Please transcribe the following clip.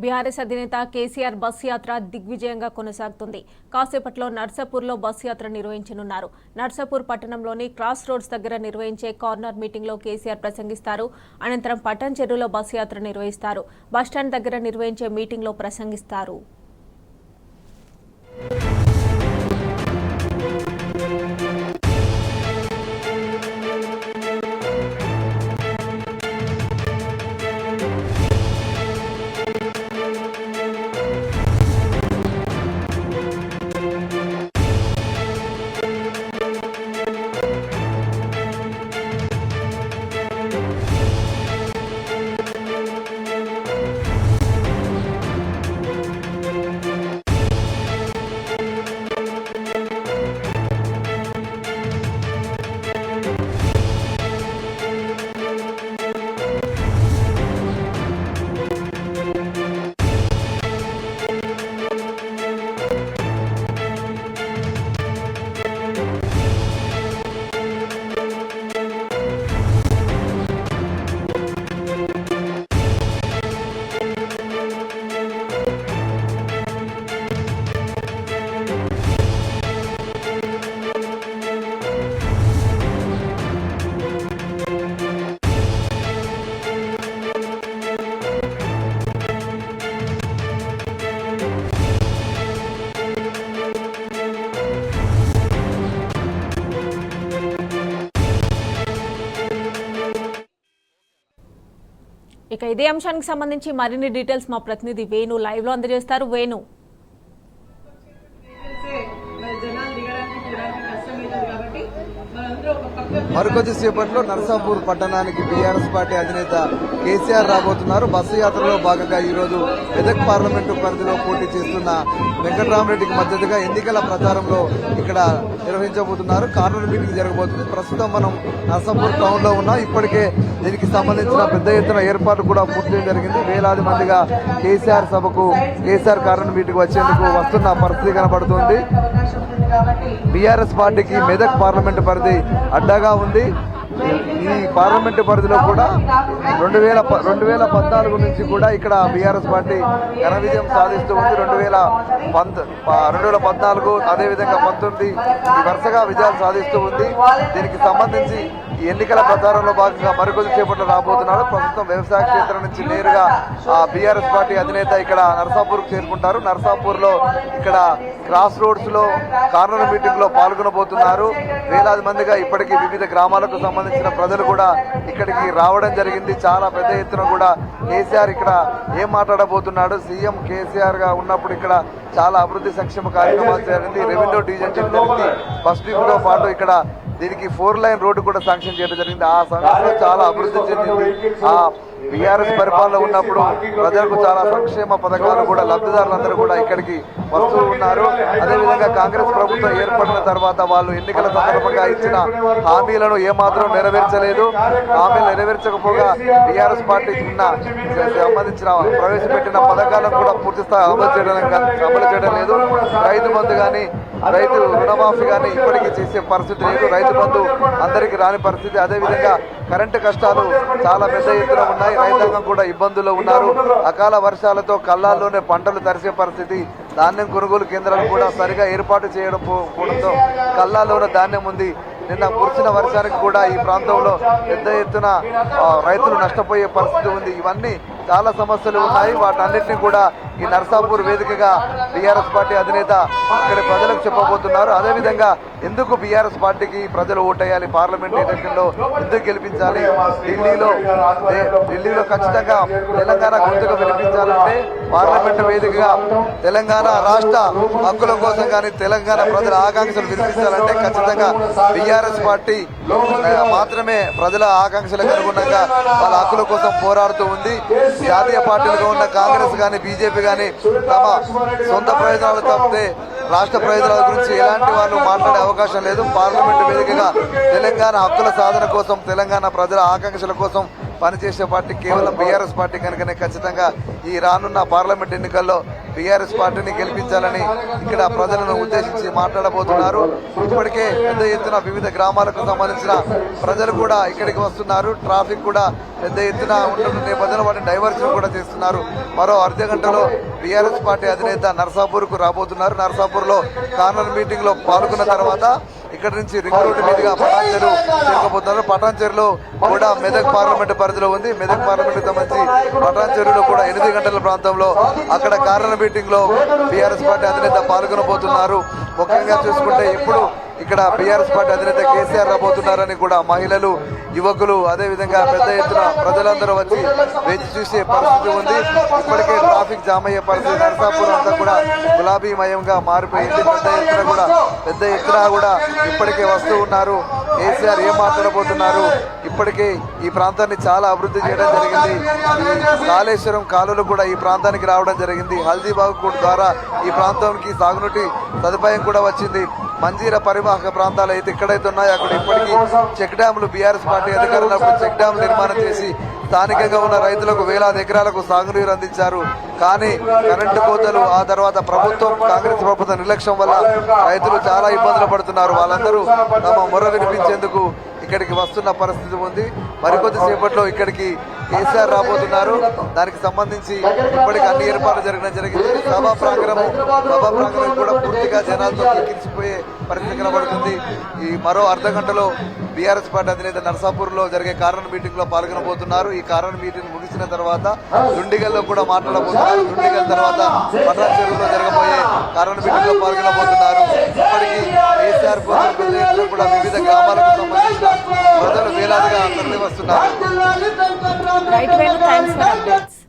BRS అధినేత KCR bus యాత్ర దిగ్విజయంగా కొనసాగుతుంది. కాసేపట్లో నర్సాపూర్లో బస్ యాత్ర నిర్వహించనున్నారు. నర్సాపూర్ పట్టణంలోని క్రాస్ రోడ్స్ దగ్గర నిర్వహించే కార్నర్ మీటింగ్లో కేసీఆర్ ప్రసంగిస్తారు. అనంతరం పట్టణ్ చెరువులో బస్ యాత్ర నిర్వహిస్తారు. బస్టాండ్ దగ్గర నిర్వహించే మీటింగ్లో ప్రసంగిస్తారు. ఇక ఇదే అంశానికి సంబంధించి మరిన్ని డీటెయిల్స్ మా ప్రతినిధి వేణు లైవ్ లో అందజేస్తారు. వేణు, మరికొద్దిసేపట్లో నర్సాపూర్ పట్టణానికి బీఆర్ఎస్ పార్టీ అధినేత కేసీఆర్ రాబోతున్నారు. బస్సు యాత్రలో భాగంగా ఈరోజు మెదక్ పార్లమెంటు పరిధిలో పోటీ చేస్తున్న వెంకట్రామరెడ్డికి మద్దతుగా ఎన్నికల ప్రచారంలో ఇక్కడ నిర్వహించబోతున్నారు. కార్నర్ మీటింగ్ జరగబోతుంది. ప్రస్తుతం మనం నర్సాపూర్ టౌన్ లో ఉన్నాం. ఇప్పటికే దీనికి సంబంధించిన పెద్ద ఎత్తున ఏర్పాట్లు కూడా పూర్తి జరిగింది. వేలాది మందిగా కేసీఆర్ సభకు కేసీఆర్ కార్నర్ మీటింగ్ వచ్చేందుకు వస్తున్న పరిస్థితి కనబడుతోంది. బీఆర్ఎస్ పార్టీకి మెదక్ పార్లమెంటు పరిధి అడ్డాగా ఉంది. ఈ పార్లమెంటు పరిధిలో కూడా 2014 నుంచి కూడా ఇక్కడ బీఆర్ఎస్ పార్టీ ఘన విజయం సాధిస్తూ ఉంది. 2014 అదేవిధంగా 19 ఈ వరుసగా విజయాలు సాధిస్తూ ఉంది. దీనికి సంబంధించి ఈ ఎన్నికల ప్రచారంలో భాగంగా మరికొద్ది సేపట్లో రాబోతున్నారు. ప్రస్తుతం వ్యవసాయ క్షేత్రం నుంచి నేరుగా బీఆర్ఎస్ పార్టీ అధినేత ఇక్కడ నర్సాపూర్కు చేరుకుంటారు. నర్సాపూర్ లో ఇక్కడ క్రాస్ రోడ్స్ లో కార్నర్ మీటింగ్ లో పాల్గొనబోతున్నారు. వేలాది మందిగా ఇప్పటికీ వివిధ గ్రామాలకు సంబంధించిన ప్రజలు కూడా ఇక్కడికి రావడం జరిగింది. చాలా పెద్ద ఎత్తున కూడా కేసీఆర్ ఇక్కడ ఏం మాట్లాడబోతున్నాడు, సీఎం కేసీఆర్ గా ఉన్నప్పుడు ఇక్కడ చాలా అభివృద్ధి సంక్షేమ కార్యక్రమాలు జరిగింది. రెవెన్యూ డివిజన్ జరిగింది. బస్ డిపోతో పాటు ఇక్కడ దీనికి 4 లైన్ రోడ్డు కూడా శాంక్షన్ చేయడం జరిగింది. ఆ సమయంలో చాలా అభివృద్ధి చెందింది. ఆ బీఆర్ఎస్ పరిపాలన ఉన్నప్పుడు ప్రజలకు చాలా సంక్షేమ పథకాలు కూడా లబ్ధిదారులందరూ కూడా ఇక్కడికి వస్తూ ఉన్నారు. అదేవిధంగా కాంగ్రెస్ ప్రభుత్వం ఏర్పడిన తర్వాత వాళ్ళు ఎన్నికల సందర్భంగా ఇచ్చిన హామీలను ఏమాత్రం నెరవేర్చలేదు. హామీలు నెరవేర్చకపోగా బీఆర్ఎస్ పార్టీ సంబంధించిన ప్రవేశపెట్టిన పథకాలను కూడా పూర్తి స్థాయి అమలు చేయడం లేదు. రైతు బంధు కానీ రైతు రుణమాఫీ కానీ ఇప్పటికీ చేసే పరిస్థితి లేదు. రైతు బంధు అందరికీ రాని పరిస్థితి. అదేవిధంగా కరెంటు కష్టాలు చాలా పెద్ద ఎత్తున ఉన్నాయి. రైతాంగం కూడా ఇబ్బందుల్లో ఉన్నారు. అకాల వర్షాలతో కళ్ళాల్లోనే పంటలు తరిసే పరిస్థితి. ధాన్యం కొనుగోలు కేంద్రాలు కూడా సరిగా ఏర్పాటు చేయకపోవడంతో కళ్ళాల్లోనే ధాన్యం ఉంది. నిన్న కురిసిన వర్షానికి కూడా ఈ ప్రాంతంలో పెద్ద ఎత్తున రైతులు నష్టపోయే పరిస్థితి ఉంది. ఇవన్నీ చాలా సమస్యలు ఉన్నాయి. వాటన్నిటిని కూడా ఈ నర్సాపూర్ వేదికగా బీఆర్ఎస్ పార్టీ అధినేత ఇక్కడ ప్రజలకు చెప్పబోతున్నారు. అదేవిధంగా ఎందుకు బీఆర్ఎస్ పార్టీకి ప్రజలు ఓటేయాలి, పార్లమెంట్ ఎన్నికల్లో ఎందుకు గెలిపించాలి, ఢిల్లీలో ఖచ్చితంగా తెలంగాణ గొంతుగా వినిపించాలంటే పార్లమెంటు వేదికగా తెలంగాణ రాష్ట్ర హక్కుల కోసం కానీ తెలంగాణ ప్రజల ఆకాంక్షలు వినిపించాలంటే ఖచ్చితంగా బీఆర్ఎస్ పార్టీ మాత్రమే ప్రజల ఆకాంక్షలకు అనుగుణంగా వాళ్ళ హక్కుల కోసం పోరాడుతూ ఉంది. జాతీయ పార్టీలుగా ఉన్న కాంగ్రెస్ కానీ బీజేపీ కానీ తమ సొంత ప్రయోజనాలు తప్పితే రాష్ట్ర ప్రయోజనాల గురించి ఎలాంటి వాళ్ళు మాట్లాడే అవకాశం లేదు. పార్లమెంటు వేదికగా తెలంగాణ హక్కుల సాధన కోసం, తెలంగాణ ప్రజల ఆకాంక్షల కోసం పనిచేసే పార్టీ కేవలం బీఆర్ఎస్ పార్టీ కనుకనే ఖచ్చితంగా ఈ రానున్న పార్లమెంట్ ఎన్నికల్లో బీఆర్ఎస్ పార్టీని గెలిపించాలని ఇక్కడ ప్రజలను ఉద్దేశించి మాట్లాడబోతున్నారు. ఇప్పటికే పెద్ద ఎత్తున వివిధ గ్రామాలకు సంబంధించిన ప్రజలు కూడా ఇక్కడికి వస్తున్నారు. ట్రాఫిక్ కూడా పెద్ద ఎత్తున ఉంటున్న నేపథ్యంలో వాటిని డైవర్షన్ కూడా చేస్తున్నారు. మరో అర్ధ గంటలో బీఆర్ఎస్ పార్టీ అధినేత నర్సాపూర్కు రాబోతున్నారు. నర్సాపూర్లో కార్నర్ మీటింగ్ లో పాల్గొన్న తర్వాత ఇక్కడ నుంచి రింగ్ రోడ్డు మీదుగా పటాన్చెరు చేరుకోబోతున్నారు. పటాన్చెరులో కూడా మెదక్ పార్లమెంటు పరిధిలో ఉంది. మెదక్ పార్లమెంటుకు సంబంధించి పటాన్చెరులో కూడా 8 గంటల ప్రాంతంలో అక్కడ కార్నర్ మీటింగ్ లో బీఆర్ఎస్ పార్టీ అధినేత పాల్గొనబోతున్నారు. ముఖ్యంగా చూసుకుంటే ఇప్పుడు ఇక్కడ బీఆర్ఎస్ పార్టీ అధినేత కేసీఆర్ రాబోతున్నారని కూడా మహిళలు, యువకులు, అదేవిధంగా పెద్ద ఎత్తున ప్రజలందరూ వచ్చి వేచి చూసే పరిస్థితి ఉంది. ఇప్పటికే ట్రాఫిక్ జామ్ అయ్యే పరిస్థితి. నర్సాపూర్ అంతా కూడా గులాబీమయంగా మారిపోయింది. పెద్ద ఎత్తున కూడా ఇప్పటికే వస్తూ ఉన్నారు. కేసీఆర్ ఏం మాట్లాడబోతున్నారు? ఇప్పటికే ఈ ప్రాంతాన్ని చాలా అభివృద్ధి చేయడం జరిగింది. ఈ కాళేశ్వరం కాలువలు కూడా ఈ ప్రాంతానికి రావడం జరిగింది. హల్దీబాగ్ ద్వారా ఈ ప్రాంతానికి సాగునీటి సదుపాయం కూడా వచ్చింది. మంజీర పరివాహక ప్రాంతాలు అయితే ఎక్కడైతే ఉన్నాయో అక్కడ ఇప్పటికీ చెక్ డ్యాములు బీఆర్ఎస్ పార్టీ అధికారులు చెక్ డ్యామ్ నిర్మాణం చేసి స్థానికంగా ఉన్న రైతులకు వేలాది ఎకరాలకు సాగునీరు అందించారు. కానీ కరెంటు కోతలు, ఆ తర్వాత కాంగ్రెస్ ప్రభుత్వం నిర్లక్ష్యం వల్ల రైతులు చాలా ఇబ్బందులు పడుతున్నారు. వాళ్ళందరూ తమ మొర వినిపించేందుకు ఇక్కడికి వస్తున్న పరిస్థితి ఉంది. మరికొద్దిసేపట్లో ఇక్కడికి కేసీఆర్ రాబోతున్నారు. దానికి సంబంధించి ఇప్పటికి అన్ని ఏర్పాట్లు జరిగింది. సభా ప్రాంగణం కూడా పూర్తిగా జనాలతో కిరిసిపోయే పరిస్థితి కనబడుతుంది. ఈ మరో అర్ధ గంటలో బీఆర్ఎస్ పార్టీ అధినేత నర్సాపూర్లో జరిగే కార్నర్ మీటింగ్ లో పాల్గొనబోతున్నారు. ఈ కార్నర్ మీటింగ్ ముగిసిన తర్వాత దుండిగల్లో కూడా మాట్లాడబోతున్నారు. దుండిగల్ తర్వాత పటాన్చెరులో జరగబోయే కార్నర్ మీటింగ్ లో పాల్గొనబోతున్నారు. ఇప్పటికీ కేసీఆర్ కోసం కూడా వివిధ గ్రామాలకు సంబంధించిన ప్రజలు వేలాదిగా తరలి వస్తున్నారు. Right, thanks for updates.